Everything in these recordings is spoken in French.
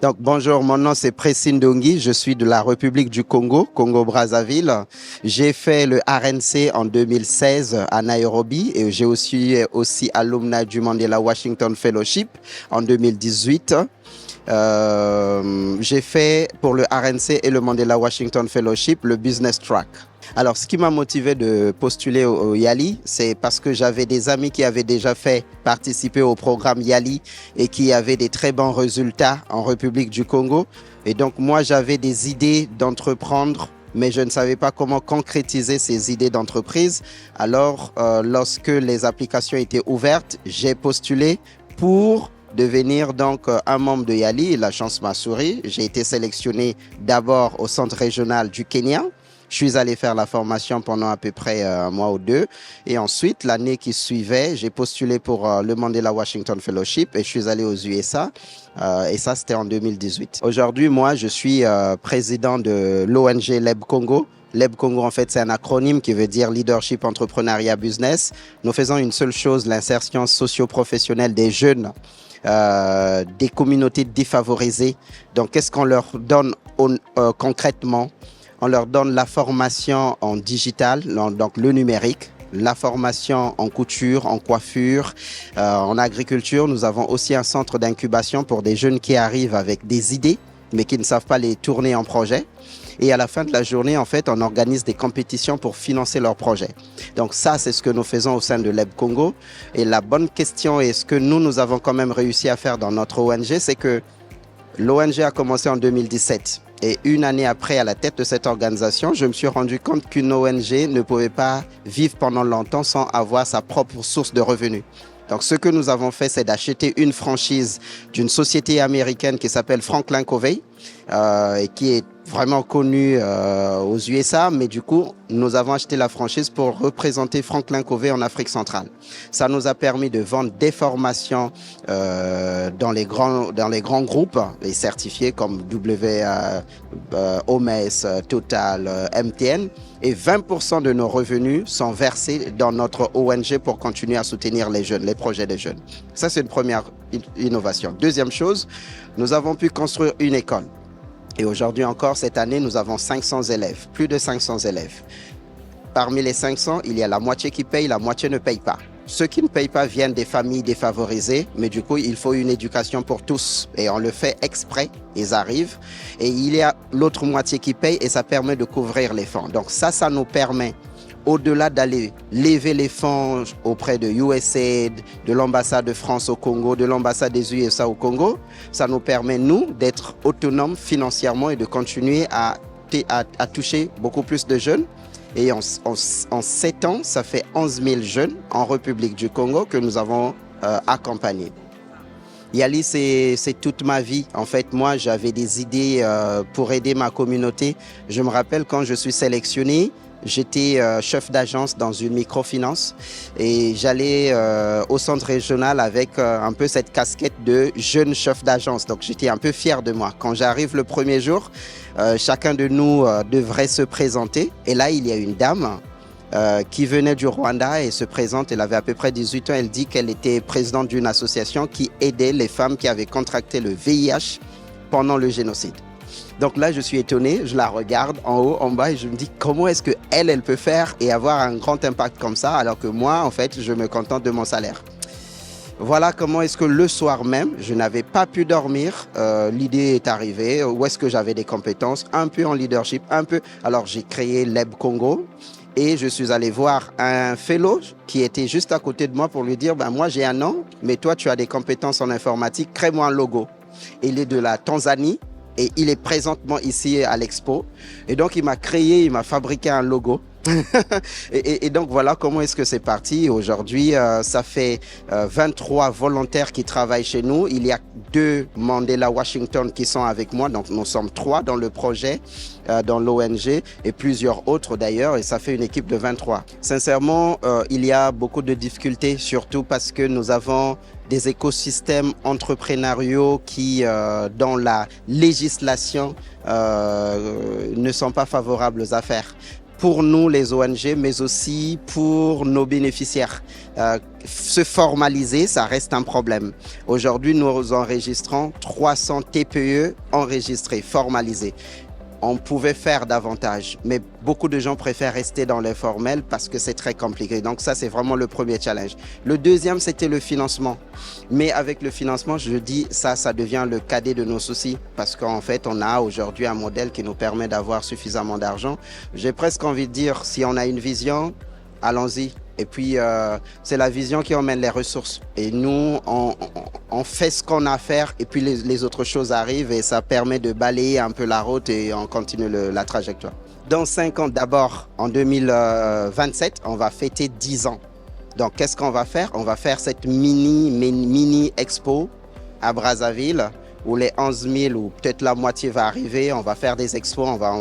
Donc, bonjour, mon nom c'est Pressine Ndongi, je suis de la République du Congo, Congo-Brazzaville. J'ai fait le RNC en 2016 à Nairobi et j'ai aussi alumni du Mandela Washington Fellowship en 2018. J'ai fait pour le RNC et le Mandela Washington Fellowship le Business Track. Alors, ce qui m'a motivé de postuler au YALI, c'est parce que j'avais des amis qui avaient déjà fait participer au programme YALI et qui avaient des très bons résultats en République du Congo. Et donc, moi, j'avais des idées d'entreprendre, mais je ne savais pas comment concrétiser ces idées d'entreprise. Alors, lorsque les applications étaient ouvertes, j'ai postulé pour devenir donc un membre de YALI. La chance m'a souri. J'ai été sélectionné d'abord au centre régional du Kenya. Je suis allé faire la formation pendant à peu près un mois ou deux. Et ensuite, l'année qui suivait, j'ai postulé pour le Mandela Washington Fellowship et je suis allé aux USA. Et ça, c'était en 2018. Aujourd'hui, moi, je suis président de l'ONG LEB Congo. LEB Congo, en fait, c'est un acronyme qui veut dire Leadership, Entrepreneuriat, Business. Nous faisons une seule chose, l'insertion socio-professionnelle des jeunes, des communautés défavorisées. Donc, qu'est-ce qu'on leur donne concrètement ? On leur donne la formation en digital, donc le numérique, la formation en couture, en coiffure, en agriculture. Nous avons aussi un centre d'incubation pour des jeunes qui arrivent avec des idées, mais qui ne savent pas les tourner en projet. Et à la fin de la journée, en fait, on organise des compétitions pour financer leurs projets. Donc ça, c'est ce que nous faisons au sein de LEB Congo. Et la bonne question, et ce que nous avons quand même réussi à faire dans notre ONG, c'est que l'ONG a commencé en 2017. Et une année après, à la tête de cette organisation, je me suis rendu compte qu'une ONG ne pouvait pas vivre pendant longtemps sans avoir sa propre source de revenus. Donc, ce que nous avons fait, c'est d'acheter une franchise d'une société américaine qui s'appelle Franklin Covey, et qui est vraiment connue aux USA. Mais du coup, nous avons acheté la franchise pour représenter Franklin Covey en Afrique centrale. Ça nous a permis de vendre des formations dans les grands groupes et certifiés comme OMS, Total, MTN. Et 20% de nos revenus sont versés dans notre ONG pour continuer à soutenir les jeunes, les projets des jeunes. Ça, c'est une première innovation. Deuxième chose, nous avons pu construire une école. Et aujourd'hui encore, cette année, nous avons 500 élèves, plus de 500 élèves. Parmi les 500, il y a la moitié qui paye, la moitié ne paye pas. Ceux qui ne payent pas viennent des familles défavorisées, mais du coup, il faut une éducation pour tous. Et on le fait exprès, ils arrivent. Et il y a l'autre moitié qui paye et ça permet de couvrir les fonds. Donc ça nous permet, au-delà d'aller lever les fonds auprès de USAID, de l'ambassade de France au Congo, de l'ambassade des USA au Congo, ça nous permet, nous, d'être autonomes financièrement et de continuer à toucher beaucoup plus de jeunes. Et en 7 ans, ça fait 11 000 jeunes en République du Congo que nous avons accompagnés. YALI, c'est toute ma vie. En fait, moi, j'avais des idées pour aider ma communauté. Je me rappelle quand je suis sélectionné, j'étais chef d'agence dans une microfinance et j'allais au centre régional avec un peu cette casquette de jeune chef d'agence. Donc, j'étais un peu fier de moi. Quand j'arrive le premier jour, chacun de nous devrait se présenter. Et là, il y a une dame qui venait du Rwanda et se présente. Elle avait à peu près 18 ans. Elle dit qu'elle était présidente d'une association qui aidait les femmes qui avaient contracté le VIH pendant le génocide. Donc là, je suis étonné, je la regarde en haut, en bas et je me dis comment est-ce qu'elle peut faire et avoir un grand impact comme ça alors que moi, en fait, je me contente de mon salaire. Voilà comment est-ce que le soir même, je n'avais pas pu dormir. L'idée est arrivée, où est-ce que j'avais des compétences, un peu en leadership, un peu. Alors j'ai créé LEB Congo et je suis allé voir un fellow qui était juste à côté de moi pour lui dire, moi j'ai un nom, mais toi tu as des compétences en informatique, crée-moi un logo. Il est de la Tanzanie. Et il est présentement ici à l'Expo. Et donc, il m'a fabriqué un logo. et donc, voilà comment est-ce que c'est parti. Aujourd'hui, ça fait 23 volontaires qui travaillent chez nous. Il y a 2 Mandela Washington qui sont avec moi. Donc, nous sommes 3 dans le projet, dans l'ONG et plusieurs autres d'ailleurs. Et ça fait une équipe de 23. Sincèrement, il y a beaucoup de difficultés, surtout parce que nous avons des écosystèmes entrepreneuriaux qui, dans la législation, ne sont pas favorables aux affaires. pour nous, les ONG, mais aussi pour nos bénéficiaires. Se formaliser, ça reste un problème. Aujourd'hui, nous enregistrons 300 TPE enregistrés, formalisés. On pouvait faire davantage, mais beaucoup de gens préfèrent rester dans l'informel parce que c'est très compliqué. Donc ça, c'est vraiment le premier challenge. Le deuxième, c'était le financement. Mais avec le financement, je dis ça devient le cadet de nos soucis parce qu'en fait, on a aujourd'hui un modèle qui nous permet d'avoir suffisamment d'argent. J'ai presque envie de dire, si on a une vision, allons-y. Et puis, c'est la vision qui emmène les ressources. Et nous, on fait ce qu'on a à faire et puis les autres choses arrivent et ça permet de balayer un peu la route et on continue la trajectoire. Dans 5 ans, d'abord, en 2027, on va fêter 10 ans. Donc, qu'est-ce qu'on va faire? On va faire cette mini expo à Brazzaville où les 11 000 ou peut-être la moitié va arriver. On va faire des expos, on va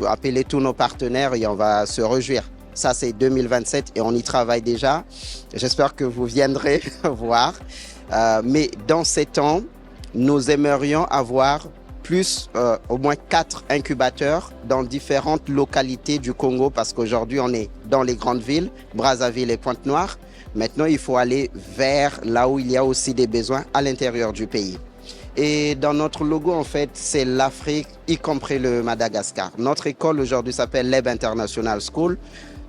appeler tous nos partenaires et on va se réjouir. Ça, c'est 2027 et on y travaille déjà. J'espère que vous viendrez voir. Mais dans 7 ans, nous aimerions avoir au moins 4 incubateurs dans différentes localités du Congo parce qu'aujourd'hui, on est dans les grandes villes, Brazzaville et Pointe-Noire. Maintenant, il faut aller vers là où il y a aussi des besoins à l'intérieur du pays. Et dans notre logo, en fait, c'est l'Afrique, y compris le Madagascar. Notre école aujourd'hui s'appelle Leb International School.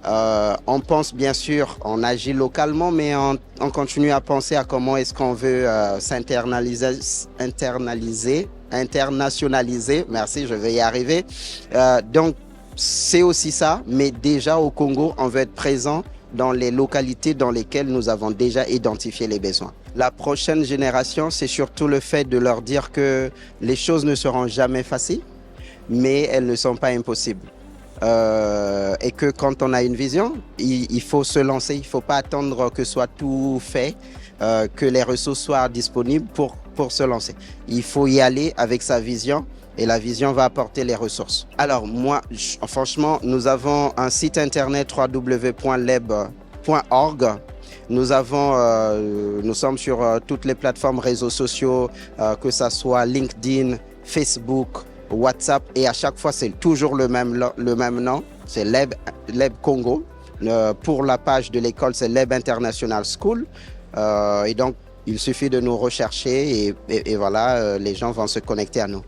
On pense bien sûr, on agit localement, mais on continue à penser à comment est-ce qu'on veut internationaliser. Merci, je vais y arriver. Donc, c'est aussi ça, mais déjà au Congo, on veut être présent dans les localités dans lesquelles nous avons déjà identifié les besoins. La prochaine génération, c'est surtout le fait de leur dire que les choses ne seront jamais faciles, mais elles ne sont pas impossibles. Et que quand on a une vision, il faut se lancer. Il ne faut pas attendre que soit tout fait, que les ressources soient disponibles pour se lancer. Il faut y aller avec sa vision et la vision va apporter les ressources. Alors moi, franchement, nous avons un site internet www.leb.org. Nous sommes sur toutes les plateformes réseaux sociaux, que ce soit LinkedIn, Facebook, WhatsApp, et à chaque fois, c'est toujours le même nom, c'est Leb Congo. Pour la page de l'école, c'est Leb International School. Et donc, il suffit de nous rechercher et voilà, les gens vont se connecter à nous.